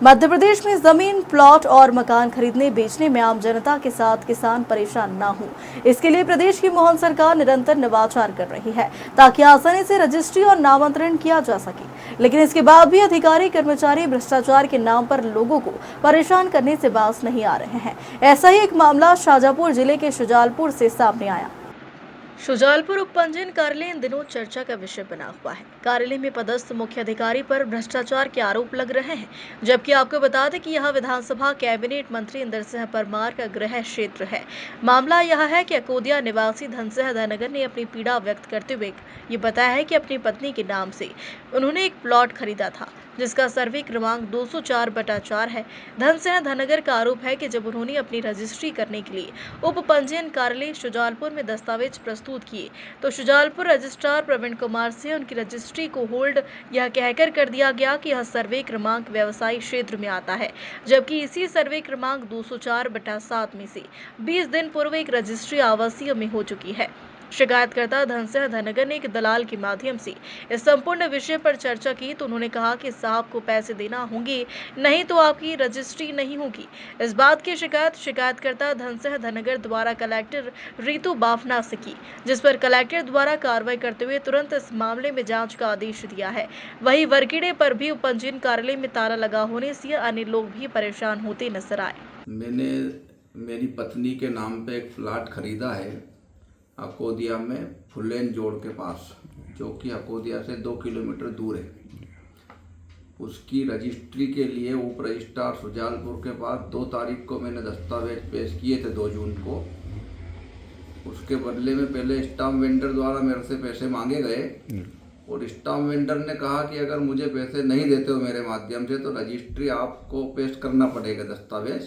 मध्य प्रदेश में जमीन, प्लॉट और मकान खरीदने बेचने में आम जनता के साथ किसान परेशान न हो, इसके लिए प्रदेश की मोहन सरकार निरंतर नवाचार कर रही है ताकि आसानी से रजिस्ट्री और नामांतरण किया जा सके। लेकिन इसके बाद भी अधिकारी कर्मचारी भ्रष्टाचार के नाम पर लोगों को परेशान करने से बाज नहीं आ रहे हैं। ऐसा ही एक मामला शाजापुर जिले के शुजालपुर से सामने आया। शुजालपुर उप पंजीयन कार्यालय इन दिनों चर्चा का विषय बना हुआ है। कार्यालय में पदस्थ मुख्य अधिकारी पर भ्रष्टाचार के आरोप लग रहे हैं, जबकि आपको बता दें कि यह विधानसभा कैबिनेट मंत्री इंदर सिंह परमार का गृह क्षेत्र है। मामला यह है कि अकोदिया निवासी धन सिंह धनगर ने अपनी पीड़ा व्यक्त करते हुए ये बताया है कि अपनी पत्नी के नाम से उन्होंने एक प्लॉट खरीदा था, जिसका सर्वे क्रमांक 204/4 है। धन सिंह धनगर का आरोप है कि जब उन्होंने अपनी रजिस्ट्री करने के लिए उप पंजीयन कार्यालय शुजालपुर में दस्तावेज प्रस्तुत किए तो शुजालपुर रजिस्ट्रार प्रवीण कुमार से उनकी रजिस्ट्री को होल्ड यह कहकर कर दिया गया कि यह सर्वे क्रमांक व्यवसायिक क्षेत्र में आता है, जबकि इसी सर्वे क्रमांक 204/7 में से 20 दिन पूर्व एक रजिस्ट्री आवासीय में हो चुकी है। शिकायतकर्ता धन सिंह धनगर ने एक दलाल के माध्यम से इस संपूर्ण विषय पर चर्चा की तो उन्होंने कहा कि साहब को पैसे देना होंगे, नहीं तो आपकी रजिस्ट्री नहीं होगी। इस बात की शिकायत शिकायतकर्ता धन सिंह धनगर द्वारा कलेक्टर रीतू बाफना से की, जिस पर कलेक्टर द्वारा कार्रवाई करते हुए तुरंत इस मामले में जांच का आदेश दिया है। वहीं वरकीड़े पर भी उप पंजीयन कार्यालय में ताला लगा होने से अन्य लोग भी परेशान होते नजर आए। मैंने मेरी पत्नी के नाम पे एक प्लाट खरीदा है अकोदिया में फुलेन जोड़ के पास, जो कि अकोदिया से 2 किलोमीटर दूर है। उसकी रजिस्ट्री के लिए उप रजिस्ट्रार शुजालपुर के पास 2 तारीख को मैंने दस्तावेज पेश किए थे, 2 जून को। उसके बदले में पहले स्टाम्प वेंडर द्वारा मेरे से पैसे मांगे गए और स्टाम्प वेंडर ने कहा कि अगर मुझे पैसे नहीं देते हो मेरे माध्यम से तो रजिस्ट्री आपको पेश करना पड़ेगा दस्तावेज।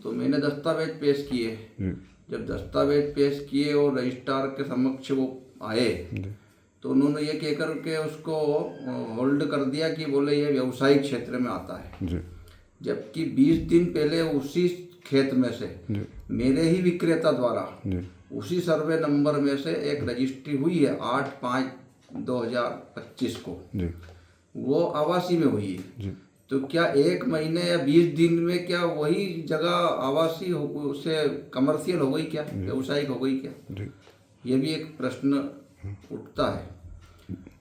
तो मैंने दस्तावेज पेश किए। जब दस्तावेज पेश किए और रजिस्ट्रार के समक्ष वो आए तो उन्होंने ये कहकर के उसको होल्ड कर दिया कि बोले ये व्यवसायिक क्षेत्र में आता है, जबकि 20 दिन पहले उसी खेत में से मेरे ही विक्रेता द्वारा उसी सर्वे नंबर में से एक रजिस्ट्री हुई है 8/5/2025 को, वो आवासी में हुई है। तो क्या 1 महीने या 20 दिन में क्या वही जगह आवासी से कमर्शियल हो गई, क्या व्यवसायिक हो गई क्या? ये भी एक प्रश्न उठता है।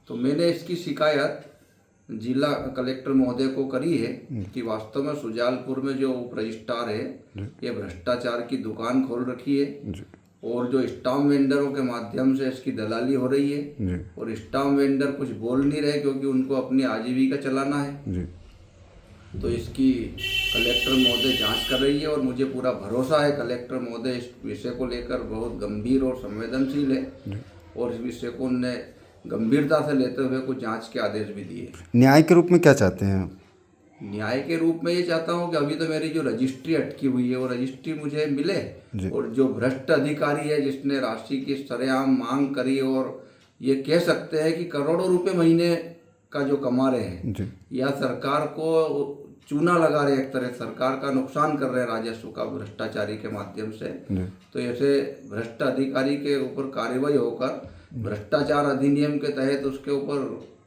तो मैंने इसकी शिकायत जिला कलेक्टर महोदय को करी है कि वास्तव में शुजालपुर में जो उप रजिस्ट्रार है ये भ्रष्टाचार की दुकान खोल रखी है और जो स्टाम्प वेंडरों के माध्यम से इसकी दलाली हो रही है और स्टाम्प वेंडर कुछ बोल नहीं रहे क्योंकि उनको अपनी आजीविका चलाना है। तो इसकी कलेक्टर महोदय जांच कर रही है और मुझे पूरा भरोसा है कलेक्टर महोदय इस विषय को लेकर बहुत गंभीर और संवेदनशील है और इस विषय को उन्होंने गंभीरता से लेते हुए कुछ जांच के आदेश भी दिए। न्याय के रूप में क्या चाहते हैं? न्याय के रूप में ये चाहता हूँ कि अभी तो मेरी जो रजिस्ट्री अटकी हुई है वो रजिस्ट्री मुझे मिले और जो भ्रष्ट अधिकारी है जिसने राशि की सरेआम मांग करी और ये कह सकते हैं कि करोड़ों रुपए महीने का जो कमा रहे हैं या सरकार को चूना लगा रहे, एक तरह सरकार का नुकसान कर रहे हैं राजस्व का भ्रष्टाचारी के माध्यम से। तो ऐसे भ्रष्ट अधिकारी के ऊपर कार्रवाई होकर भ्रष्टाचार अधिनियम के तहत उसके ऊपर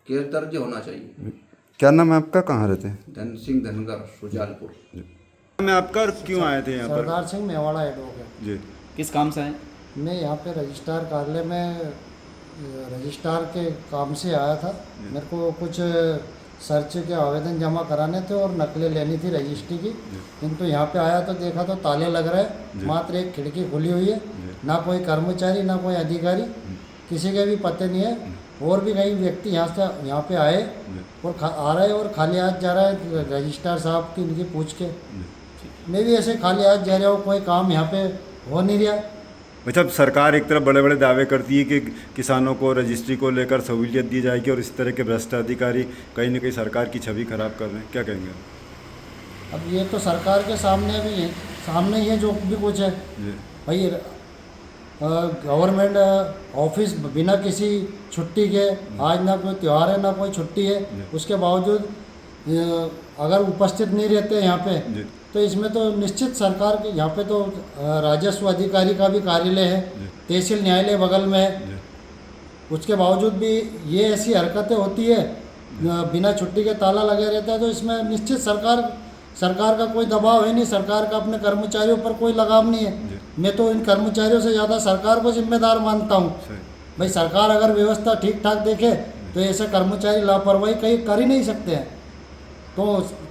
केस दर्ज होना चाहिए। क्या नाम है आपका? कहाँ रहते हैं? धन सिंह धनगर, शुजालपुर। मैं आपका क्यों आए थे यहाँ पर? सरदार सिंह मेवाड़ा एडवोकेट जी, किस काम से आए? मैं यहाँ पे रजिस्ट्रार कार्यालय में रजिस्ट्रार के काम से आया था। मेरे को कुछ सर्च के आवेदन जमा कराने थे और नकलें लेनी थी रजिस्ट्री की, किंतु यहाँ पे आया तो देखा तो ताले लग रहे, मात्र एक खिड़की खुली हुई है, ना कोई कर्मचारी ना कोई अधिकारी, किसी के भी पते नहीं है। और भी कई व्यक्ति यहाँ पे आए और आ रहे और खाली हाथ जा रहा है रजिस्ट्रार साहब की इनकी पूछ के। मैं भी ऐसे खाली हाथ जा रहा हूँ, कोई काम यहाँ पे हो नहीं रहा। अच्छा, सरकार एक तरफ बड़े बड़े दावे करती है कि किसानों को रजिस्ट्री को लेकर सहूलियत दी जाएगी और इस तरह के भ्रष्ट अधिकारी कहीं ना कहीं सरकार की छवि खराब कर रहे हैं, क्या कहेंगे? अब ये तो सरकार के सामने भी है, सामने ही है जो भी कुछ है भाई। गवर्नमेंट ऑफिस बिना किसी छुट्टी के, आज ना कोई त्यौहार है ना कोई छुट्टी है, उसके बावजूद अगर उपस्थित नहीं रहते यहाँ पे तो इसमें तो निश्चित सरकार के यहाँ पे तो राजस्व अधिकारी का भी कार्यालय है, तहसील न्यायालय बगल में है, उसके बावजूद भी ये ऐसी हरकतें होती है बिना छुट्टी के ताला लगे रहता है, तो इसमें निश्चित सरकार का कोई दबाव है नहीं, सरकार का अपने कर्मचारियों पर कोई लगाव नहीं है। मैं तो इन कर्मचारियों से ज़्यादा सरकार को जिम्मेदार मानता हूँ। भाई सरकार अगर व्यवस्था ठीक ठाक देखे तो ऐसे कर्मचारी लापरवाही कहीं कर ही नहीं सकते हैं। तो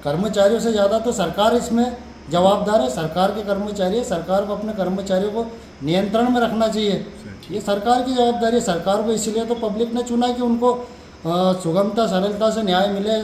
कर्मचारियों से ज़्यादा तो सरकार इसमें जवाबदार है, सरकार के कर्मचारी है, सरकार को अपने कर्मचारियों को नियंत्रण में रखना चाहिए। ये सरकार की जवाबदारी है। सरकार को इसलिए तो पब्लिक ने चुना कि उनको सुगमता सरलता से न्याय मिले,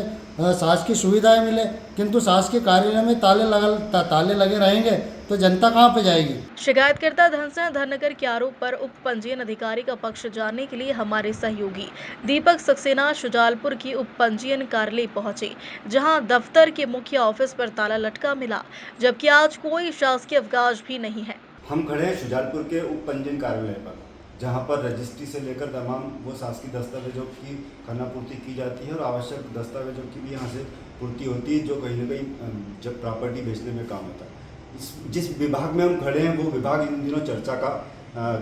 शासकीय सुविधाएं मिले, किंतु शासकीय कार्यालय में ताले लगे रहेंगे तो जनता कहाँ पे जाएगी। शिकायतकर्ता धनसिंह धनगर के आरोप पर उप पंजीयन अधिकारी का पक्ष जानने के लिए हमारे सहयोगी दीपक सक्सेना शुजालपुर की उप पंजीयन कार्यालय पहुंचे, जहां दफ्तर के मुख्य ऑफिस पर ताला लटका मिला, जबकि आज कोई शासकीय अवकाश भी नहीं है। हम खड़े हैं शुजालपुर के उप पंजीयन कार्यालय पर, जहां पर रजिस्ट्री से लेकर तमाम वो शासकीय दस्तावेजों की खानापूर्ति की जाती है और आवश्यक दस्तावेजों की भी यहाँ से पूर्ति होती है, जो कहीं न कहीं जब प्रॉपर्टी बेचने में काम आता है। जिस विभाग में हम खड़े हैं वो विभाग इन दिनों चर्चा का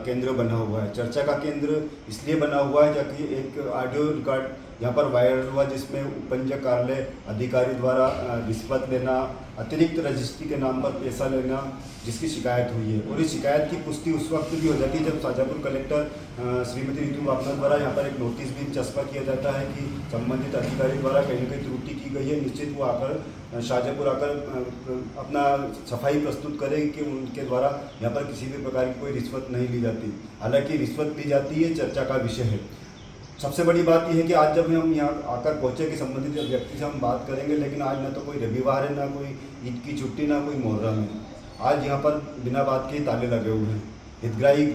केंद्र बना हुआ है। चर्चा का केंद्र इसलिए बना हुआ है ताकि एक ऑडियो रिकॉर्ड यहाँ पर वायरल हुआ, जिसमें उपपंजीयक कार्यालय अधिकारी द्वारा रिश्वत लेना, अतिरिक्त रजिस्ट्री के नाम पर पैसा लेना, जिसकी शिकायत हुई है। और इस शिकायत की पुष्टि उस वक्त भी हो जाती है जब शाजापुर कलेक्टर श्रीमती ऋतु बापना द्वारा यहाँ पर एक नोटिस भी चस्पा किया जाता है कि संबंधित अधिकारी द्वारा कहीं न कहीं त्रुटि की गई है। निश्चित वो आकर शाजापुर आकर अपना सफाई प्रस्तुत करें कि उनके द्वारा यहाँ पर किसी भी प्रकार की कोई रिश्वत नहीं ली जाती। हालांकि रिश्वत ली जाती है, चर्चा का विषय है। सबसे बड़ी बात यह है कि आज जब हम यहाँ आकर पहुँचे कि संबंधित व्यक्ति से हम बात करेंगे, लेकिन आज ना तो कोई रविवार है, ना कोई ईद की छुट्टी, ना कोई मुहर्रम है। आज यहाँ पर बिना बात के ताले लगे हुए हैं। हितग्राही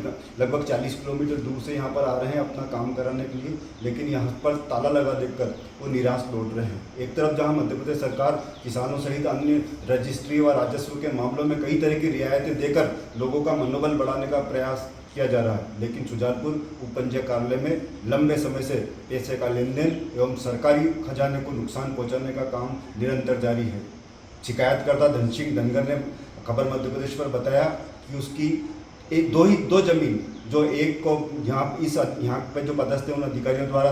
लगभग 40 किलोमीटर दूर से यहाँ पर आ रहे हैं अपना काम कराने के लिए, लेकिन यहाँ पर ताला लगा देखकर वो निराश लौट रहे हैं। एक तरफ जहाँ मध्य प्रदेश सरकार किसानों सहित अन्य रजिस्ट्री व राजस्व के मामलों में कई तरह की रियायतें देकर लोगों का मनोबल बढ़ाने का प्रयास किया जा रहा है, लेकिन शुजालपुर उपपंजीयक कार्यालय में लंबे समय से पैसे का लेन देन एवं सरकारी खजाने को नुकसान पहुंचाने का काम निरंतर जारी है। शिकायतकर्ता धनसिंह धनगर ने खबर मध्य प्रदेश पर बताया कि उसकी दो जमीन, जो एक को यहाँ पे जो पदस्थ है उन अधिकारियों द्वारा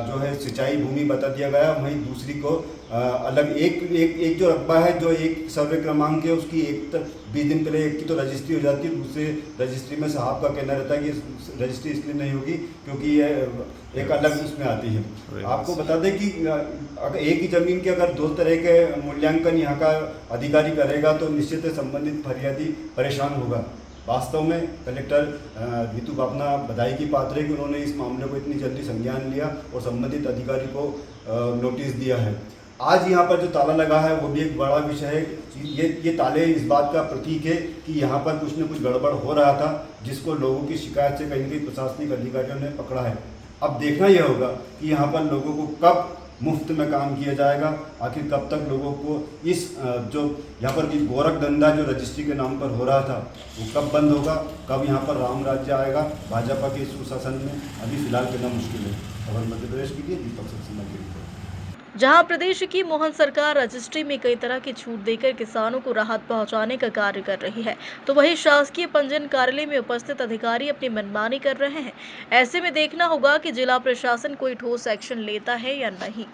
जो है सिंचाई भूमि बता दिया गया, वहीं दूसरी को अलग एक जो रकबा है, जो एक सर्वे क्रमांक है, उसकी 20 दिन पहले एक की तो रजिस्ट्री हो जाती है, दूसरे रजिस्ट्री में साहब का कहना रहता है कि रजिस्ट्री इसलिए नहीं होगी क्योंकि ये एक अलग उसमें आती है। आपको बता दें कि अगर एक ही ज़मीन के अगर दो तरह के मूल्यांकन यहाँ का अधिकारी करेगा तो निश्चित संबंधित फरियादी परेशान होगा। वास्तव में कलेक्टर ऋतु बापना बधाई की पात्र है कि उन्होंने इस मामले को इतनी जल्दी संज्ञान लिया और संबंधित अधिकारी को नोटिस दिया है। आज यहाँ पर जो ताला लगा है वो भी एक बड़ा विषय है। ये ताले इस बात का प्रतीक है कि यहाँ पर कुछ न कुछ गड़बड़ हो रहा था, जिसको लोगों की शिकायत से कहीं न कहीं प्रशासनिक अधिकारियों ने पकड़ा है। अब देखना यह होगा कि यहाँ पर लोगों को कब मुफ्त में काम किया जाएगा, आखिर कब तक लोगों को इस जो यहाँ पर गोरख धंधा जो रजिस्ट्री के नाम पर हो रहा था वो कब बंद होगा, कब यहाँ पर राम राज्य आएगा भाजपा के सुशासन में, अभी फिलहाल कहना मुश्किल है। खबर मध्य प्रदेश के लिए दीपक सक्सेना की रिपोर्ट। जहां प्रदेश की मोहन सरकार रजिस्ट्री में कई तरह की छूट देकर किसानों को राहत पहुंचाने का कार्य कर रही है, तो वहीं शासकीय पंजीयन कार्यालय में उपस्थित अधिकारी अपनी मनमानी कर रहे हैं। ऐसे में देखना होगा कि जिला प्रशासन कोई ठोस एक्शन लेता है या नहीं।